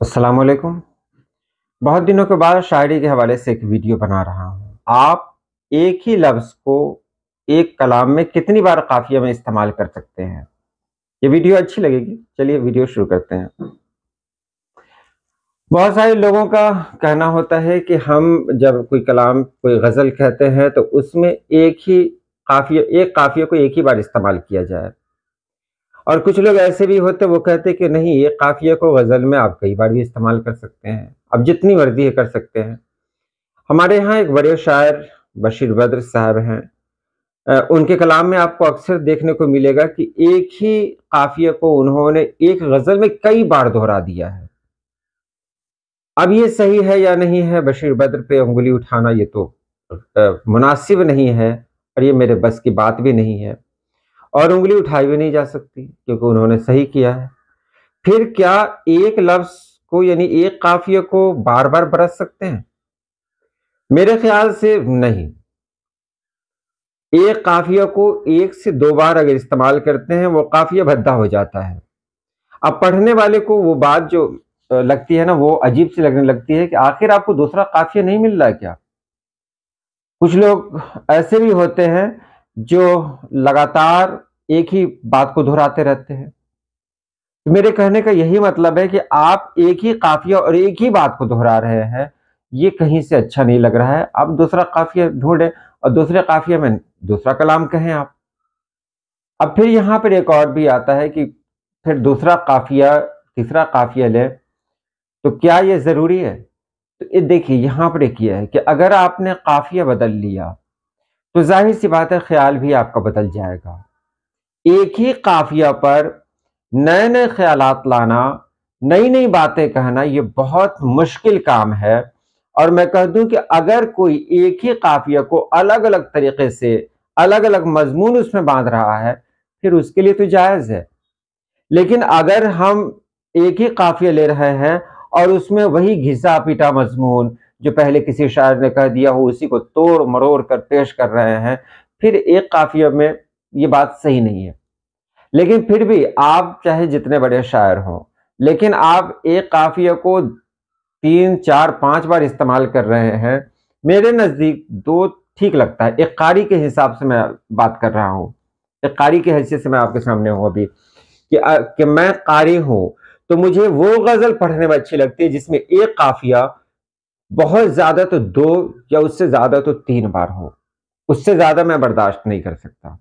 अस्सलाम वालेकुम। बहुत दिनों के बाद शायरी के हवाले से एक वीडियो बना रहा हूँ। आप एक ही लफ्ज़ को एक कलाम में कितनी बार काफ़िया में इस्तेमाल कर सकते हैं? ये वीडियो अच्छी लगेगी। चलिए वीडियो शुरू करते हैं। बहुत सारे लोगों का कहना होता है कि हम जब कोई कलाम, कोई ग़ज़ल कहते हैं तो उसमें एक काफ़िया को एक ही बार इस्तेमाल किया जाए। और कुछ लोग ऐसे भी होते हैं, वो कहते हैं कि नहीं, ये काफ़िया को ग़ज़ल में आप कई बार भी इस्तेमाल कर सकते हैं। आप जितनी मर्ज़ी है कर सकते हैं। हमारे यहाँ एक बड़े शायर बशीर बद्र साहब हैं। उनके कलाम में आपको अक्सर देखने को मिलेगा कि एक ही काफ़िये को उन्होंने एक ग़ज़ल में कई बार दोहरा दिया है। अब ये सही है या नहीं है, बशीर बद्र पे उँगली उठाना ये तो मुनासिब नहीं है, और ये मेरे बस की बात भी नहीं है, और उँगली उठाई भी नहीं जा सकती क्योंकि उन्होंने सही किया है। फिर क्या एक लफ्ज़ को, यानी एक काफ़िये को बार-बार बरत सकते हैं? मेरे ख़्याल से नहीं। एक काफ़िया को 1 से 2 बार अगर इस्तेमाल करते हैं, वो काफ़िया भद्दा हो जाता है। अब पढ़ने वाले को वो बात जो लगती है ना, वो अजीब सी लगने लगती है कि आखिर आपको दूसरा काफ़िया नहीं मिल रहा है क्या? कुछ लोग ऐसे भी होते हैं जो लगातार एक ही बात को दोहराते रहते हैं। मेरे कहने का यही मतलब है कि आप एक ही काफ़िया और एक ही बात को दोहरा रहे हैं, ये कहीं से अच्छा नहीं लग रहा है। आप दूसरा काफ़िया ढूँढें और दूसरे काफ़िया में दूसरा कलाम कहें आप। अब फिर यहाँ पर एक और भी आता है कि फिर दूसरा काफ़िया, तीसरा काफ़िया लें, तो क्या ये ज़रूरी है? तो ये देखिए, यहाँ पर एक ये है कि अगर आपने काफ़िया बदल लिया, तो ज़ाहिर-सी बात है ख़्याल भी आपका बदल जाएगा। एक ही काफ़िया पर नए-नए ख़्यालात लाना, नई-नई बातें कहना, ये बहुत मुश्किल काम है। और मैं कह दूँ कि अगर कोई एक ही काफ़िया को अलग-अलग तरीक़े से, अलग-अलग मज़मून उसमें बाँध रहा है, फिर उसके लिए तो जायज़ है। लेकिन अगर हम एक ही काफ़िया ले रहे हैं और उसमें वही घिसा-पिटा मज़मून जो पहले किसी शायर ने कह दिया हो, उसी को तोड़-मरोड़ कर पेश कर रहे हैं, फिर एक काफ़िया में ये बात सही नहीं है। लेकिन फिर भी आप चाहे जितने बड़े शायर हों, लेकिन आप एक काफ़िया को 3, 4, 5 बार इस्तेमाल कर रहे हैं, मेरे नज़दीक 2 ठीक लगता है। एक क़ारी के हिसाब से मैं बात कर रहा हूँ। एक क़ारी की हैसियत से मैं आपके सामने हूँ अभी कि मैं क़ारी हूँ, तो मुझे वो ग़ज़ल पढ़ने में अच्छी लगती है जिसमें एक काफ़िया बहुत ज़्यादा तो 2 या उससे ज़्यादा तो 3 बार हो। उससे ज़्यादा मैं बर्दाश्त नहीं कर सकता,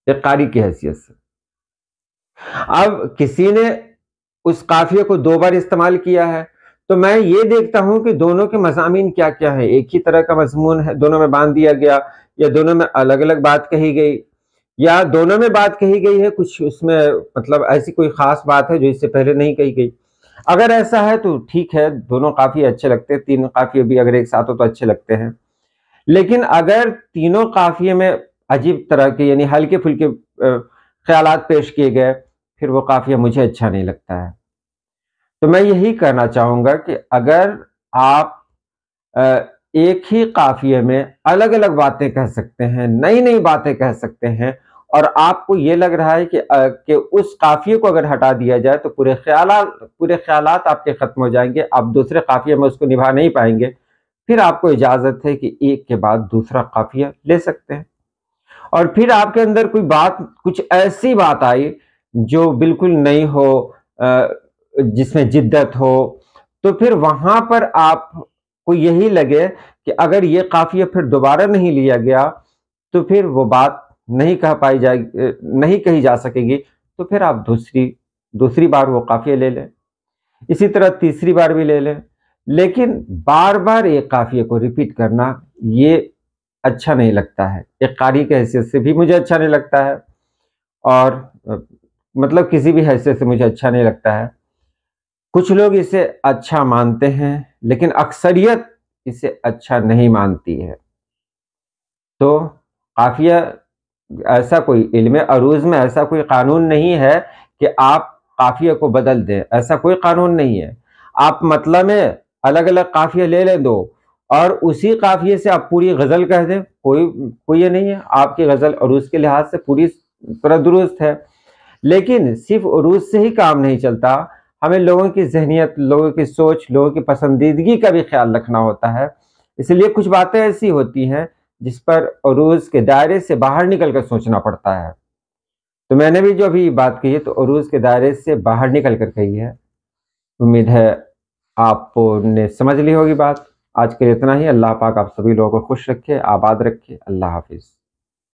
एक क़ारी की हैसियत से। अब किसी ने उस काफ़िये को 2 बार इस्तेमाल किया है, तो मैं ये देखता हूँ कि दोनों के मज़ामीन क्या-क्या है। एक ही तरह का मज़मून है, दोनों में बाँध दिया गया, या दोनों में अलग-अलग बात कही गई, या दोनों में बात कही गई है, कुछ उसमें मतलब ऐसी कोई ख़ास बात है जो इससे पहले नहीं कही गई। अगर ऐसा है तो ठीक है, दोनों काफ़ी अच्छे लगते हैं, 3 काफ़िये भी अगर एक साथ हो तो अच्छे लगते हैं। लेकिन अगर तीनों काफ़िये में अजीब तरह के, यानी हल्के-फुल्के ख़्यालात पेश किए गए, फिर वो काफ़िया मुझे अच्छा नहीं लगता है। तो मैं यही कहना चाहूँगा कि अगर आप एक ही काफ़िये में अलग-अलग बातें कह सकते हैं, नई-नई बातें कह सकते हैं, और आपको ये लग रहा है कि उस काफ़िये को अगर हटा दिया जाए तो पूरे ख़्यालात आपके ख़त्म हो जाएँगे, आप दूसरे काफ़िये में उसको निभा नहीं पाएँगे, फिर आपको इजाज़त है कि एक के बाद दूसरा काफ़िया ले सकते हैं। और फिर आपके अंदर कुछ ऐसी बात आई जो बिल्कुल नई हो, जिसमें जिद्दत हो, तो फिर वहाँ पर आपको यही लगे कि अगर ये काफ़िया फिर दोबारा नहीं लिया गया, तो फिर वो बात नहीं कही जा सकेगी, तो फिर आप दूसरी बार वो काफ़िया ले लें। इसी तरह तीसरी बार भी ले लें। लेकिन बार-बार एक काफ़िये को रिपीट करना, ये अच्छा नहीं लगता है। एक क़ारी की हैसियत से भी मुझे अच्छा नहीं लगता है, और मतलब किसी भी हैसियत से मुझे अच्छा नहीं लगता है। कुछ लोग इसे अच्छा मानते हैं, लेकिन अक्सरियत इसे अच्छा नहीं मानती है। तो काफ़िया, ऐसा कोई इल्म अरूज़ में ऐसा कोई कानून नहीं है कि आप काफ़िया को बदल दें, ऐसा कोई कानून नहीं है। आप मतलब में अलग-अलग काफ़िया ले लें 2, और उसी काफ़िये से आप पूरी ग़ज़ल कह दें, कोई ये नहीं है। आपकी ग़ज़ल अरूज़ के लिहाज़ से पूरी तरह दुरुस्त है। लेकिन सिर्फ़ उरूज़ से ही काम नहीं चलता, ہمیں لوگوں کی ذہنیت، لوگوں کی سوچ، لوگوں کی پسندیدگی کا بھی خیال رکھنا ہوتا ہے، اس لیے کچھ باتیں ایسی ہوتی ہیں جس پر عروض کے دائرے سے باہر نکل کر سوچنا پڑتا ہے۔ تو میں نے بھی جو ابھی بات کہی ہے تو عروض کے دائرے سے باہر نکل کر کہی ہے۔ امید ہے آپ نے سمجھ لی ہوگی بات۔ آج کے لیے اتنا ہی۔ اللہ پاک آپ سبھی لوگوں کو خوش رکھے، آباد رکھے۔ اللہ حافظ۔